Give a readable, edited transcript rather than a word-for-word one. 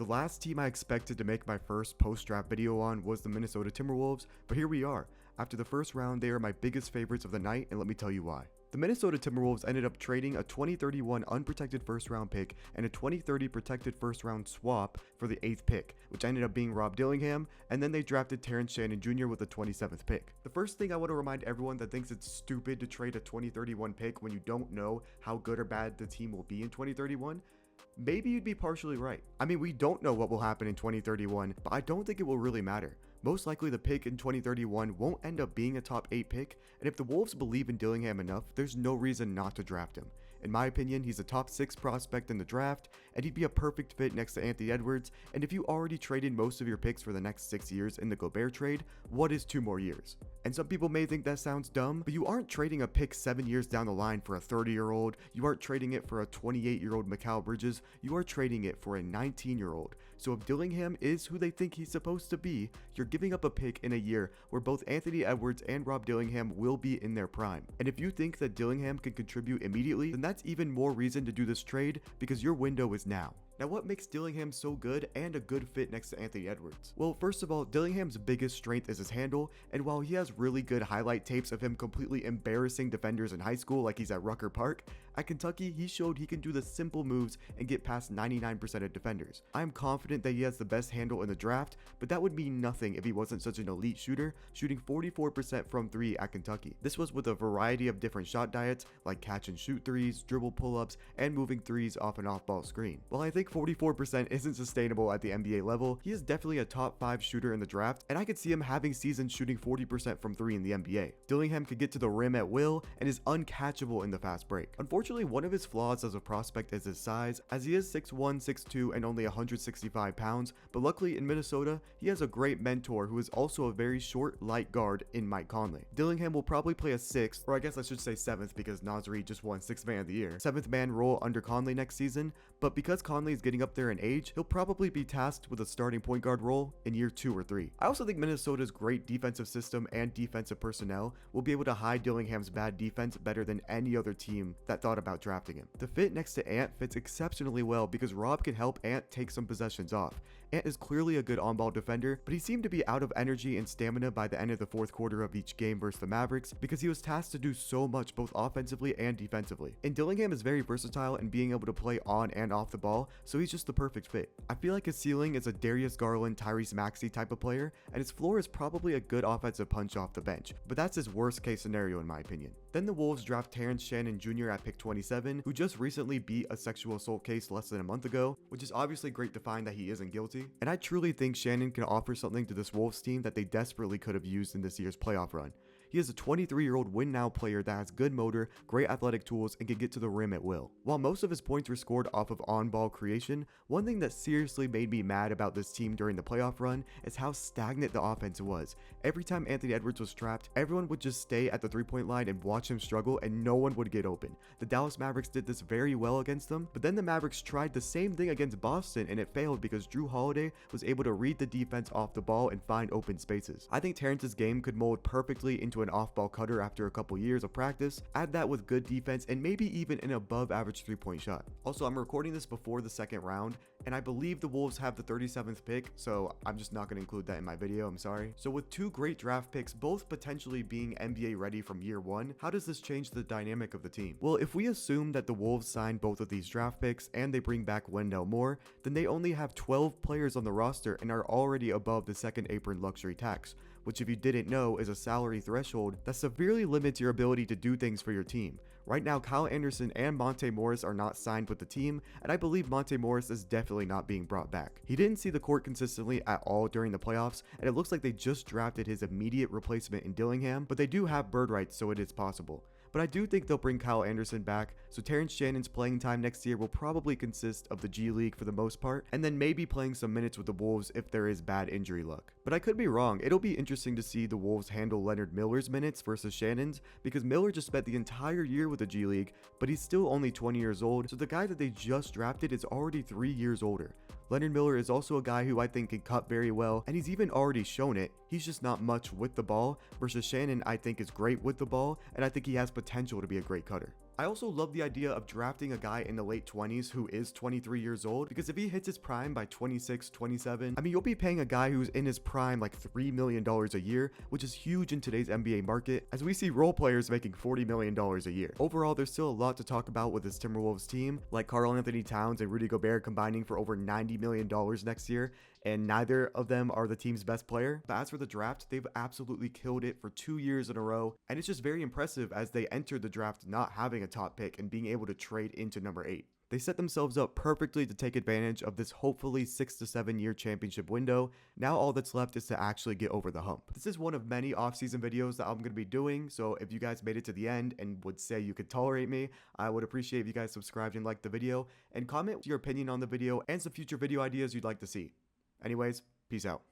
The last team I expected to make my first post-draft video on was the Minnesota Timberwolves, but here we are. After the first round, they are my biggest favorites of the night, and let me tell you why. The Minnesota Timberwolves ended up trading a 2031 unprotected first round pick and a 2030 protected first round swap for the 8th pick, which ended up being Rob Dillingham, and then they drafted Terrence Shannon Jr. with the 27th pick. The first thing I want to remind everyone that thinks it's stupid to trade a 2031 pick when you don't know how good or bad the team will be in 2031, maybe you'd be partially right. I mean, we don't know what will happen in 2031, but I don't think it will really matter. Most likely the pick in 2031 won't end up being a top 8 pick, and if the Wolves believe in Dillingham enough, there's no reason not to draft him. In my opinion, he's a top 6 prospect in the draft, and he'd be a perfect fit next to Anthony Edwards, and if you already traded most of your picks for the next 6 years in the Gobert trade, what is 2 more years? And some people may think that sounds dumb, but you aren't trading a pick 7 years down the line for a 30-year-old, you aren't trading it for a 28-year-old Mikal Bridges, you are trading it for a 19-year-old. So if Dillingham is who they think he's supposed to be, you're giving up a pick in a year where both Anthony Edwards and Rob Dillingham will be in their prime. And if you think that Dillingham can contribute immediately, then that's even more reason to do this trade because your window is now. Now, what makes Dillingham so good and a good fit next to Anthony Edwards? Well, first of all, Dillingham's biggest strength is his handle, and while he has really good highlight tapes of him completely embarrassing defenders in high school like he's at Rucker Park, at Kentucky he showed he can do the simple moves and get past 99% of defenders. I'm confident that he has the best handle in the draft, but that would mean nothing if he wasn't such an elite shooter, shooting 44% from 3 at Kentucky. This was with a variety of different shot diets like catch and shoot threes, dribble pull-ups, and moving threes off an off-ball screen. While I think 44% isn't sustainable at the NBA level, he is definitely a top 5 shooter in the draft, and I could see him having seasons shooting 40% from 3 in the NBA. Dillingham could get to the rim at will and is uncatchable in the fast break. Unfortunately, one of his flaws as a prospect is his size, as he is 6'1", 6'2", and only 165 pounds, but luckily in Minnesota, he has a great mentor who is also a very short, light guard in Mike Conley. Dillingham will probably play a 6th, or I guess I should say 7th because Nasri just won 6th man of the year, 7th man role under Conley next season, but because Conley is getting up there in age, he'll probably be tasked with a starting point guard role in year 2 or 3. I also think Minnesota's great defensive system and defensive personnel will be able to hide Dillingham's bad defense better than any other team that thought about drafting him. The fit next to Ant fits exceptionally well because Rob can help Ant take some possessions off. Ant is clearly a good on-ball defender, but he seemed to be out of energy and stamina by the end of the 4th quarter of each game versus the Mavericks because he was tasked to do so much both offensively and defensively. And Dillingham is very versatile in being able to play on and off the ball, so he's just the perfect fit. I feel like his ceiling is a Darius Garland, Tyrese Maxey type of player, and his floor is probably a good offensive punch off the bench, but that's his worst case scenario in my opinion. Then the Wolves draft Terrence Shannon Jr. at pick 27, who just recently beat a sexual assault case less than a month ago, which is obviously great to find that he isn't guilty. And I truly think Shannon can offer something to this Wolves team that they desperately could have used in this year's playoff run. He is a 23-year-old win-now player that has good motor, great athletic tools, and can get to the rim at will. While most of his points were scored off of on-ball creation, one thing that seriously made me mad about this team during the playoff run is how stagnant the offense was. Every time Anthony Edwards was trapped, everyone would just stay at the 3-point line and watch him struggle and no one would get open. The Dallas Mavericks did this very well against them, but then the Mavericks tried the same thing against Boston and it failed because Drew Holiday was able to read the defense off the ball and find open spaces. I think Terrence's game could mold perfectly into an off-ball cutter after a couple years of practice. Add that with good defense and maybe even an above average 3-point shot. Also, I'm recording this before the 2nd round and I believe the Wolves have the 37th pick, so I'm just not going to include that in my video, I'm sorry. So with 2 great draft picks, both potentially being NBA ready from year 1, how does this change the dynamic of the team? Well, if we assume that the Wolves sign both of these draft picks and they bring back Wendell Moore, then they only have 12 players on the roster and are already above the second apron luxury tax, which if you didn't know is a salary threshold that severely limits your ability to do things for your team. Right now, Kyle Anderson and Monte Morris are not signed with the team, and I believe Monte Morris is definitely not being brought back. He didn't see the court consistently at all during the playoffs, and it looks like they just drafted his immediate replacement in Dillingham, but they do have bird rights, so it is possible. But I do think they'll bring Kyle Anderson back, so Terrence Shannon's playing time next year will probably consist of the G League for the most part, and then maybe playing some minutes with the Wolves if there is bad injury luck. But I could be wrong. It'll be interesting to see the Wolves handle Leonard Miller's minutes versus Shannon's, because Miller just spent the entire year with the G League, but he's still only 20 years old, so the guy that they just drafted is already 3 years older. Leonard Miller is also a guy who I think can cut very well, and he's even already shown it. He's just not much with the ball, versus Shannon I think is great with the ball, and I think he has potential to be a great cutter. I also love the idea of drafting a guy in the late 20s who is 23 years old, because if he hits his prime by 26, 27, I mean, you'll be paying a guy who's in his prime like $3 million a year, which is huge in today's NBA market, as we see role players making $40 million a year. Overall, there's still a lot to talk about with this Timberwolves team, like Karl Anthony Towns and Rudy Gobert combining for over $90 million next year, and neither of them are the team's best player. But as for the draft, they've absolutely killed it for 2 years in a row, and it's just very impressive as they entered the draft not having a top pick and being able to trade into number 8. They set themselves up perfectly to take advantage of this hopefully 6 to 7 year championship window. Now all that's left is to actually get over the hump. This is one of many off-season videos that I'm going to be doing, so if you guys made it to the end and would say you could tolerate me, I would appreciate if you guys subscribed and liked the video, and comment your opinion on the video and some future video ideas you'd like to see. Anyways, peace out.